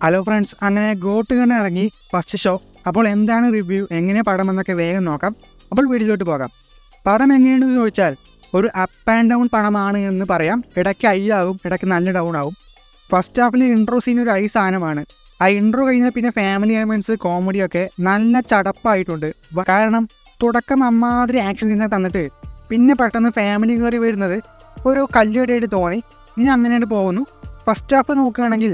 Hello friends, അങ്ങനെ got കണ്ട് ഇറങ്ങി ഫസ്റ്റ് ഷോ. അപ്പോൾ എന്താണ് റിവ്യൂ, എങ്ങനെ പടം എന്നൊക്കെ വേഗം നോക്കാം. അപ്പോൾ വീഡിയോയിലോട്ട് പോകാം. പടം എങ്ങനെയാണെന്ന് ചോദിച്ചാൽ ഒരു അപ്പ് ആൻഡ് ഡൗൺ പടമാണ് എന്ന് പറയാം. ഇടയ്ക്ക് ഹൈ ആവും, ഇടയ്ക്ക് നല്ല ഡൗൺ ആവും. ഫസ്റ്റ് ഹാഫിൽ ഇൻട്രോ സീൻ ഒരു ഹൈ സാധനമാണ്. ആ ഇൻട്രോ കഴിഞ്ഞാൽ പിന്നെ ഫാമിലി എലമെൻറ്റ്സ് കോമഡിയൊക്കെ നല്ല ചടപ്പായിട്ടുണ്ട്. കാരണം തുടക്കം അമ്മാതിരി ആക്ഷൻ സീനൊക്കെ തന്നിട്ട് പിന്നെ പെട്ടെന്ന് ഫാമിലി കയറി വരുന്നത് ഒരു കല്ലുകടിയായിട്ട് തോന്നി. ഇനി അങ്ങനെയായിട്ട് പോകുന്നു. ഫസ്റ്റ് ഹാഫ് നോക്കുകയാണെങ്കിൽ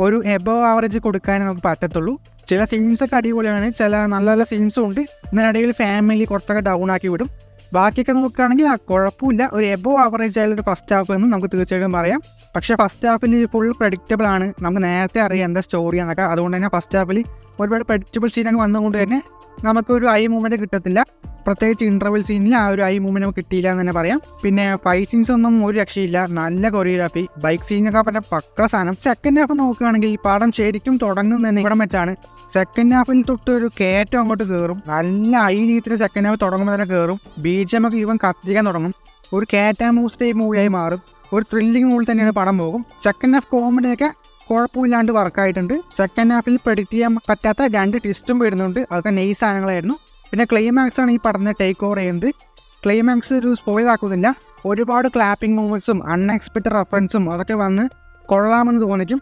ഒരു എബോ ആവറേജ് കൊടുക്കാനേ നമുക്ക് പറ്റത്തുള്ളൂ. ചില സീൻസൊക്കെ അടിപൊളിയാണ്, ചില നല്ല നല്ല സീൻസും ഉണ്ട്. ഇതിനിടയിൽ ഫാമിലി കുറച്ചൊക്കെ ഡൗൺ ആക്കി വിടും. ബാക്കിയൊക്കെ നോക്കുകയാണെങ്കിൽ കുഴപ്പമില്ല, ഒരു എബോ ആവറേജ് ആയാലൊരു ഫസ്റ്റ് ഹാഫ് എന്ന് നമുക്ക് തീർച്ചയായിട്ടും പറയാം. പക്ഷേ ഫസ്റ്റ് ഹാഫിൽ ഫുൾ പ്രഡിക്റ്റബിൾ ആണ്, നമുക്ക് നേരത്തെ അറിയാം എന്താ സ്റ്റോറി എന്നൊക്കെ. അതുകൊണ്ട് തന്നെ ഫസ്റ്റ് ഹാഫിൽ ഒരുപാട് പ്രഡിക്റ്റബിൾ സീനൊക്കെ വന്നതുകൊണ്ട് തന്നെ നമുക്കൊരു ഐ മൂവ്മെൻറ്റ് കിട്ടത്തില്ല. പ്രത്യേകിച്ച് ഇൻ്റർവെൽ സീനിൽ ആ ഒരു ഐ മൂവ്മെൻറ്റ് നമുക്ക് കിട്ടിയില്ല എന്ന് തന്നെ പറയാം. പിന്നെ ഫൈറ്റ് സീൻസ് ഒന്നും ഒരു രക്ഷയില്ല, നല്ല കൊറിയോഗ്രാഫി, ബൈക്ക് സീനൊക്കെ പറഞ്ഞ പക്ക സാധനം. സെക്കൻഡ് ഹാഫ് നോക്കുകയാണെങ്കിൽ ഈ പടം ശരിക്കും തുടങ്ങുന്നതന്നെ ഇവിടം വെച്ചാണ്. സെക്കൻഡ് ഹാഫിൽ തൊട്ട് ഒരു കയറ്റം അങ്ങോട്ട് കയറും, നല്ല ഐ രീതിയിൽ സെക്കൻഡ് ഹാഫ് തുടങ്ങുമ്പോൾ തന്നെ കയറും. BGM ഒക്കെ ഇവൻ കത്തിക്കാൻ തുടങ്ങും, ഒരു കാറ്റാമൂസ് ടൈപ്പ് മൂവിയായി മാറും. ഒരു ത്രില്ലിംഗ് മൂവിൽ തന്നെയാണ് പടം പോകും. സെക്കൻഡ് ഹാഫ് കോമഡിയൊക്കെ കുഴപ്പമില്ലാണ്ട് വർക്കായിട്ടുണ്ട്. സെക്കൻഡ് ഹാഫിൽ പ്രെഡിക്റ്റ് ചെയ്യാൻ പറ്റാത്ത 2 ട്വിസ്റ്റും വരുന്നുണ്ട്, അതൊക്കെ നൈസ് സാധനങ്ങളായിരുന്നു. പിന്നെ ക്ലൈമാക്സ് ആണ് ഈ പടത്തിനെ ടേക്ക് ഓവർ ചെയ്യുന്നത്. ക്ലൈമാക്സ് ഒരു സ്പോയിൽ ആക്കുന്നില്ല, ഒരുപാട് ക്ലാപ്പിംഗ് മൂവ്മെൻറ്റ്സും അൺഎക്സ്പെക്റ്റഡ് റെഫറൻസും അതൊക്കെ വന്ന് കൊള്ളാമെന്ന് തോന്നിക്കും.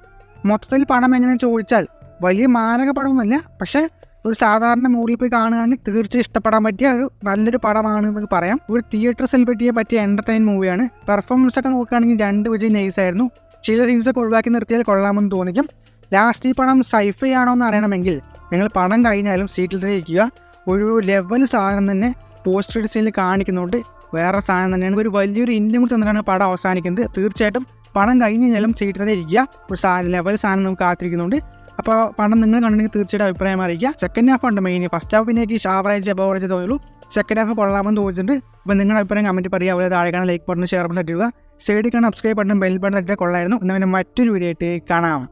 മൊത്തത്തിൽ പടം എങ്ങനെയാണെന്ന് ചോദിച്ചാൽ വലിയ മാരക പടമൊന്നുമില്ല, പക്ഷേ ഒരു സാധാരണ മൂവിൽ പോയി കാണുകയാണെങ്കിൽ തീർച്ചയായും ഇഷ്ടപ്പെടാൻ പറ്റിയ ഒരു നല്ലൊരു പടമാണ് എന്ന് പറയാം. ഒരു തിയേറ്റർ സെലിബ്രിറ്റിയെ പറ്റിയ എൻ്റർടൈൻ മൂവിയാണ്. പെർഫോമൻസ് ഒക്കെ നോക്കുകയാണെങ്കിൽ 2 വിജയ് നൈസ് ആയിരുന്നു. ചില സീൻസൊക്കെ ഒഴിവാക്കി നിർത്തിയാൽ കൊള്ളാമെന്ന് തോന്നിക്കും. ലാസ്റ്റ് ഈ പടം സൈഫൈ ആണോ എന്ന് അറിയണമെങ്കിൽ നിങ്ങൾ പടം കഴിഞ്ഞാലും സീറ്റിൽ തന്നെ ഇരിക്കുക. ഒരു ലെവൽ സാധനം തന്നെ പോസ്റ്റ് ക്രെഡിറ്റ് സീനിൽ കാണിക്കുന്നുണ്ട്, വേറെ സാധനം തന്നെയാണ്. ഒരു വലിയൊരു ഇൻഡും കൂടി തന്നിട്ടാണ് പടം അവസാനിക്കുന്നത്. തീർച്ചയായിട്ടും പടം കഴിഞ്ഞ് കഴിഞ്ഞാലും സീറ്റിൽ തന്നെ ഇരിക്കുക. ഒരു ലെവൽ സാധനം നമുക്ക് കാത്തിരിക്കുന്നുണ്ട്. അപ്പോൾ പടം നിങ്ങൾ കണ്ടെങ്കിൽ തീർച്ചയായിട്ടും അഭിപ്രായം അറിയിക്കുക. സെക്കൻഡ് ഹാഫ് ഉണ്ട് മെയിൻ, ഫസ്റ്റ് ഹാഫ് പിന്നെ എനിക്ക് ആവറേജ് അബോവറേജ് തോന്നുള്ളൂ. സെക്കൻഡ് ഹാഫ് കൊള്ളാമെന്ന് തോന്നിച്ചിട്ടുണ്ട്. അപ്പോൾ നിങ്ങളുടെ അഭിപ്രായം കമൻറ്റ് പറയുക. അതുപോലെ താഴെ കാണാൻ ലൈക്ക് ബട്ടൺ, ഷെയർ ബട്ടൺ തട്ടുക. സൈഡിൽ കാണാൻ സബ്സ്ക്രൈബ് ബട്ടൺ, ബെൽ ബട്ടൺ തട്ടിയാൽ കൊള്ളായിരുന്നു. എന്നാൽ മറ്റൊരു വീഡിയോ ആയിട്ട് കാണാം.